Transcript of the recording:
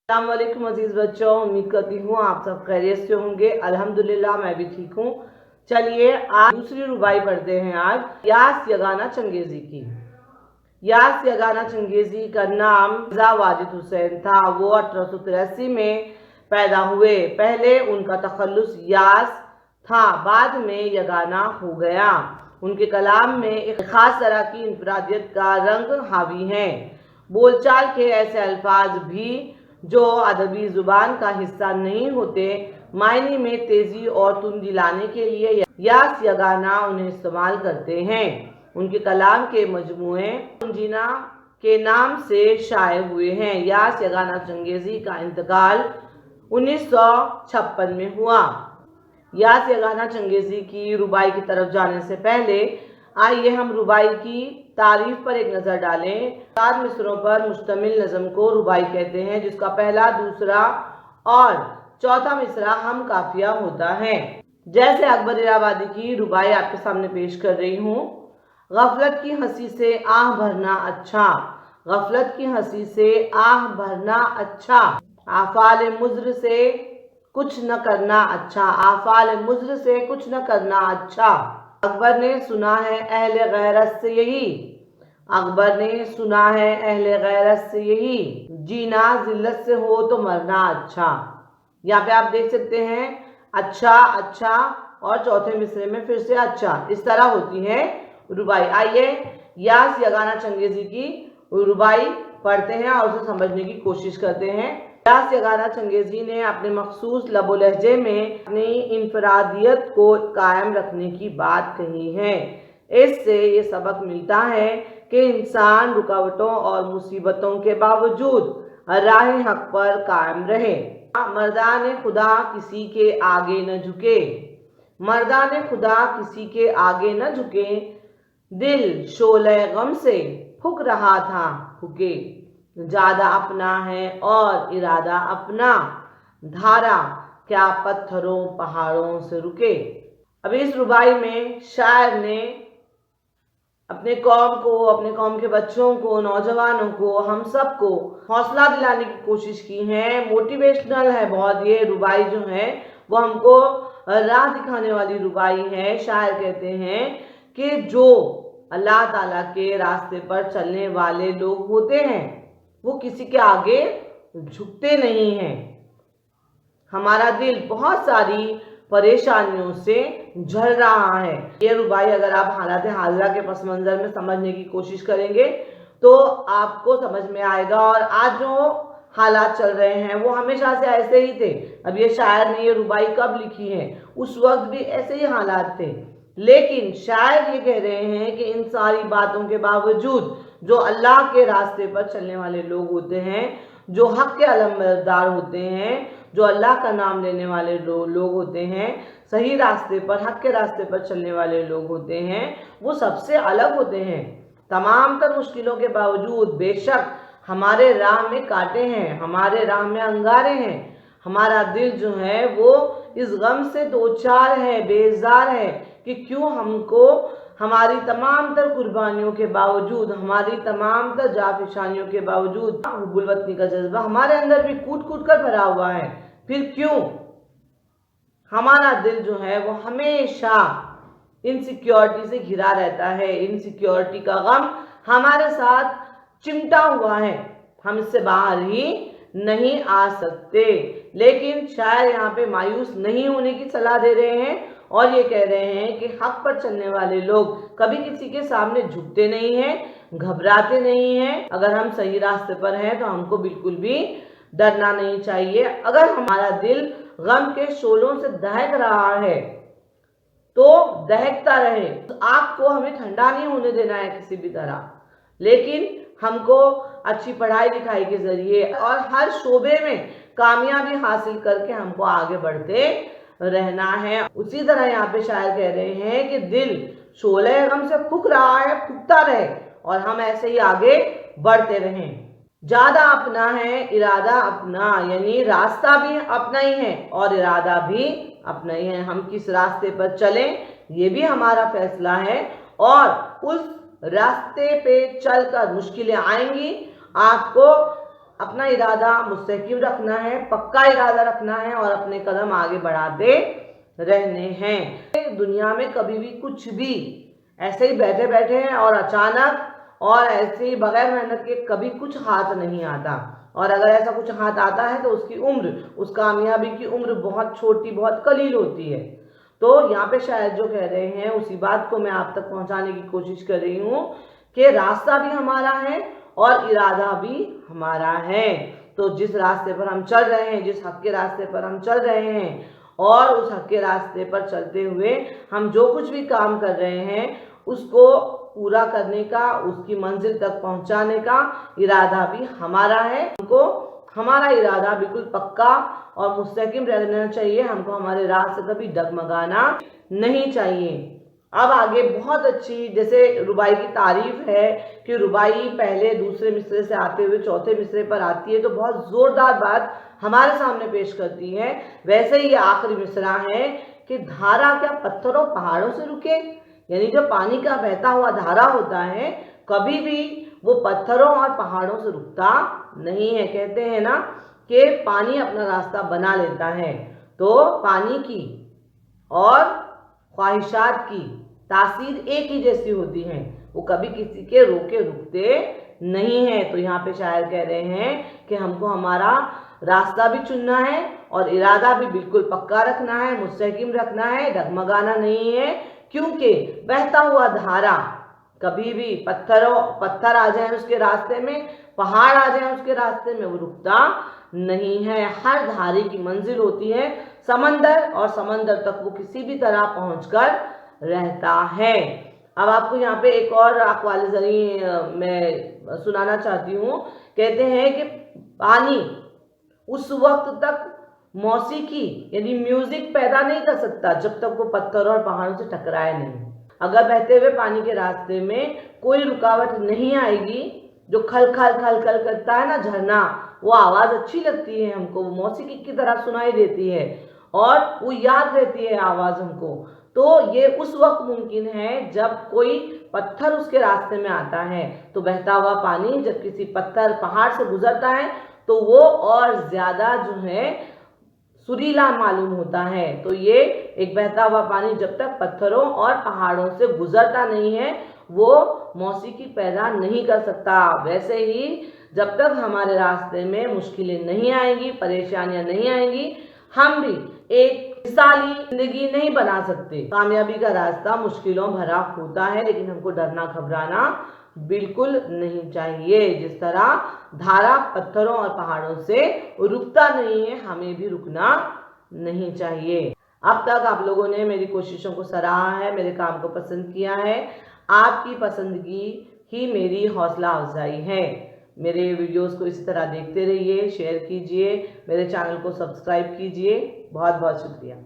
अस्सलाम वालेकुम अजीज बच्चों, उम्मीद करती हूँ आप सब खैरियत से होंगे। अल्हम्दुलिल्लाह मैं भी ठीक हूँ। चलिए आज दूसरी रुबाई पढ़ते हैं। आज यास यगाना चंगेजी की। यास यगाना चंगेजी का नाम मिर्ज़ा वाजिद हुसैन था। वो 1883 में पैदा हुए। पहले उनका तखल्लुस यास था, बाद में यगाना हो गया। उनके कलाम में एक खास तरह की इनफरादियत का रंग हावी है। बोलचाल के ऐसे अल्फाज भी जो अदबी जुबान का हिस्सा नहीं होते, मायने में तेजी और तुंदी लाने के लिए यास यगाना उन्हें इस्तेमाल करते हैं। उनके कलाम के मजमूए मुंजीना के नाम से शाये हुए हैं। यास यगाना चंगेजी का इंतकाल 1956 में हुआ। यास यगाना चंगेजी की रुबाई की तरफ जाने से पहले आइए हम रुबाई की तारीफ पर एक नज़र डालें। 4 मिसरों पर मुश्तमिल नज़म को रुबाई कहते हैं, जिसका पहला, दूसरा और चौथा मिसरा हम काफिया होता है। जैसे अकबर इलाहाबादी की रुबाई आपके सामने पेश कर रही हूँ। गफलत की हंसी से आह भरना अच्छा, गफलत की हंसी से आह भरना अच्छा, आफाल मुज्र से कुछ न करना अच्छा, आफाल मुज्र से कुछ न करना अच्छा। अकबर ने सुना है अहले गैरत से यही, अकबर ने सुना है अहले गैरत से यही, जीना जिल्लत से हो तो मरना अच्छा। यहाँ पे आप देख सकते हैं अच्छा अच्छा और चौथे मिसरे में फिर से अच्छा, इस तरह होती है रुबाई। आइए यास यगाना चंगेजी की रुबाई पढ़ते हैं और उसे समझने की कोशिश करते हैं। यास यगाना चंगेजी ने अपने मखसूस लबो लहजे में अपनी इनफरादियत को कायम रखने की बात कही है। इससे ये सबक मिलता है कि इंसान रुकावटों और मुसीबतों के बावजूद राह हक पर कायम रहे। मर्दाने खुदा किसी के आगे न झुके, मर्दाने खुदा किसी के आगे न झुके, दिल शोले गम से फूक रहा था फूके, ज्यादा अपना है और इरादा अपना, धारा क्या पत्थरों पहाड़ों से रुके। अब इस रुबाई में शायर ने अपने कौम को, अपने कौम के बच्चों को, नौजवानों को, हम सब को हौसला दिलाने की कोशिश की है। मोटिवेशनल है बहुत ये रुबाई जो है, वो हमको राह दिखाने वाली रुबाई है। शायर कहते हैं कि जो अल्लाह ताला के रास्ते पर चलने वाले लोग होते हैं वो किसी के आगे झुकते नहीं हैं। हमारा दिल बहुत सारी परेशानियों से जल रहा है। ये रुबाई अगर आप हालात हाजिरा के पस मंजर में समझने की कोशिश करेंगे तो आपको समझ में आएगा। और आज जो हालात चल रहे हैं वो हमेशा से ऐसे ही थे। अब ये शायर ने ये रुबाई कब लिखी है, उस वक्त भी ऐसे ही हालात थे, लेकिन शायर ये कह रहे हैं कि इन सारी बातों के बावजूद जो अल्लाह के रास्ते पर चलने वाले लोग होते हैं, जो हक के अलमदार होते हैं, जो अल्लाह का नाम लेने वाले लोग होते हैं, सही रास्ते पर, हक के रास्ते पर चलने वाले लोग होते हैं, वो सबसे अलग होते हैं। तमाम तर मुश्किलों के बावजूद बेशक हमारे राह में कांटे हैं, हमारे राह में अंगारे हैं, हमारा दिल जो है वो इस गम से दो चार है, बेजार है कि क्यों हमको हमारी तमाम तर कुर्बानियों के बावजूद, हमारी तमाम तर जाफिशानियों के बावजूद हुब्बुल वतनी का जज्बा हमारे अंदर भी कूट कूट कर भरा हुआ है, फिर क्यों हमारा दिल जो है वो हमेशा इनसिक्योरिटी से घिरा रहता है। इनसिक्योरिटी का गम हमारे साथ चिमटा हुआ है, हम इससे बाहर ही नहीं आ सकते। लेकिन शायर यहाँ पे मायूस नहीं होने की सलाह दे रहे हैं और ये कह रहे हैं कि हक पर चलने वाले लोग कभी किसी के सामने झुकते नहीं हैं, घबराते नहीं हैं। अगर हम सही रास्ते पर हैं तो हमको बिल्कुल भी डरना नहीं चाहिए। अगर हमारा दिल गम के शोलों से दहक रहा है तो दहकता रहे, तो आग को हमें ठंडा नहीं होने देना है किसी भी तरह। लेकिन हमको अच्छी पढ़ाई लिखाई के जरिए और हर शोबे में कामयाबी हासिल करके हमको आगे बढ़ते रहना है। उसी तरह यहाँ पे शायर कह रहे हैं कि दिल शोले गम से फूक रहा है, फूकता रहे और हम ऐसे ही आगे बढ़ते रहें। ज्यादा अपना है इरादा अपना, यानी रास्ता भी अपना ही है और इरादा भी अपना ही है। हम किस रास्ते पर चलें ये भी हमारा फैसला है और उस रास्ते पे चलकर मुश्किलें आएंगी, आपको अपना इरादा मुस्तहकिम रखना है, पक्का इरादा रखना है और अपने कदम आगे बढ़ाते रहने हैं। दुनिया में कभी भी कुछ भी ऐसे ही बैठे बैठे हैं और अचानक और ऐसे ही बगैर मेहनत के कभी कुछ हाथ नहीं आता, और अगर ऐसा कुछ हाथ आता है तो उसकी उम्र, उस कामयाबी की उम्र बहुत छोटी, बहुत कलील होती है। तो यहाँ पे शायद जो कह रहे हैं उसी बात को मैं आप तक पहुंचाने की कोशिश कर रही हूँ कि रास्ता भी हमारा है और इरादा भी हमारा है। तो जिस रास्ते पर हम चल रहे हैं, जिस हक के रास्ते पर हम चल रहे हैं, और उस हक के रास्ते पर चलते हुए हम जो कुछ भी काम कर रहे हैं उसको पूरा करने का, उसकी मंजिल तक पहुंचाने का इरादा भी हमारा है। हमको हमारा इरादा बिल्कुल पक्का और मुस्तकिम रहना चाहिए। हमको हमारे राह से कभी डगमगाना नहीं चाहिए। अब आगे बहुत अच्छी जैसे रुबाई की तारीफ है कि रुबाई पहले दूसरे मिसरे से आते हुए चौथे मिसरे पर आती है तो बहुत जोरदार बात हमारे सामने पेश करती है। वैसे ही ये आखिरी मिसरा है कि धारा क्या पत्थरों पहाड़ों से रुके, यानी जो पानी का बहता हुआ धारा होता है कभी भी वो पत्थरों और पहाड़ों से रुकता नहीं है। कहते हैं ना कि पानी अपना रास्ता बना लेता है, तो पानी की और ख्वाहिशात की तासीर एक ही जैसी होती है, वो कभी किसी के रोके रुकते नहीं है। तो यहाँ पे शायर कह रहे हैं कि हमको हमारा रास्ता भी चुनना है और इरादा भी बिल्कुल पक्का रखना है, मुस्तहकिम रखना है, डगमगाना नहीं है, क्योंकि बहता हुआ धारा कभी भी पत्थर आ जाए उसके रास्ते में, पहाड़ आ जाए उसके रास्ते में, वो रुकता नहीं है। हर धारे की मंजिल होती है समंदर, और समंदर तक वो किसी भी तरह पहुंचकर रहता है। अब आपको यहाँ पे एक और अक़वाल ज़री मैं सुनाना चाहती हूँ। कहते हैं कि पानी उस वक्त तक मौसीकी यानी म्यूजिक पैदा नहीं कर सकता जब तक वो पत्थर और पहाड़ों से टकराए नहीं। अगर बहते हुए पानी के रास्ते में कोई रुकावट नहीं आएगी, जो खल खल खल खल करता है ना झरना, वो आवाज़ अच्छी लगती है हमको, वो मौसीकी की तरह सुनाई देती है और वो याद रहती है आवाज़ हमको। तो ये उस वक्त मुमकिन है जब कोई पत्थर उसके रास्ते में आता है। तो बहता हुआ पानी जब किसी पत्थर पहाड़ से गुजरता है तो वो और ज़्यादा जो है सुरीला मालूम होता है। तो ये एक बहता हुआ पानी जब तक पत्थरों और पहाड़ों से गुजरता नहीं है वो मौसीकी पैदा नहीं कर सकता। वैसे ही जब तक हमारे रास्ते में मुश्किलें नहीं आएंगी, परेशानियां नहीं आएंगी, हम भी एक मिसाली जिंदगी नहीं बना सकते। कामयाबी का रास्ता मुश्किलों भरा होता है, लेकिन हमको डरना घबराना बिल्कुल नहीं चाहिए। जिस तरह धारा पत्थरों और पहाड़ों से रुकता नहीं है, हमें भी रुकना नहीं चाहिए। अब तक आप लोगों ने मेरी कोशिशों को सराहा है, मेरे काम को पसंद किया है। आपकी पसंदगी ही मेरी हौसला अफजाई है। मेरे वीडियोस को इसी तरह देखते रहिए, शेयर कीजिए, मेरे चैनल को सब्सक्राइब कीजिए। बहुत बहुत शुक्रिया।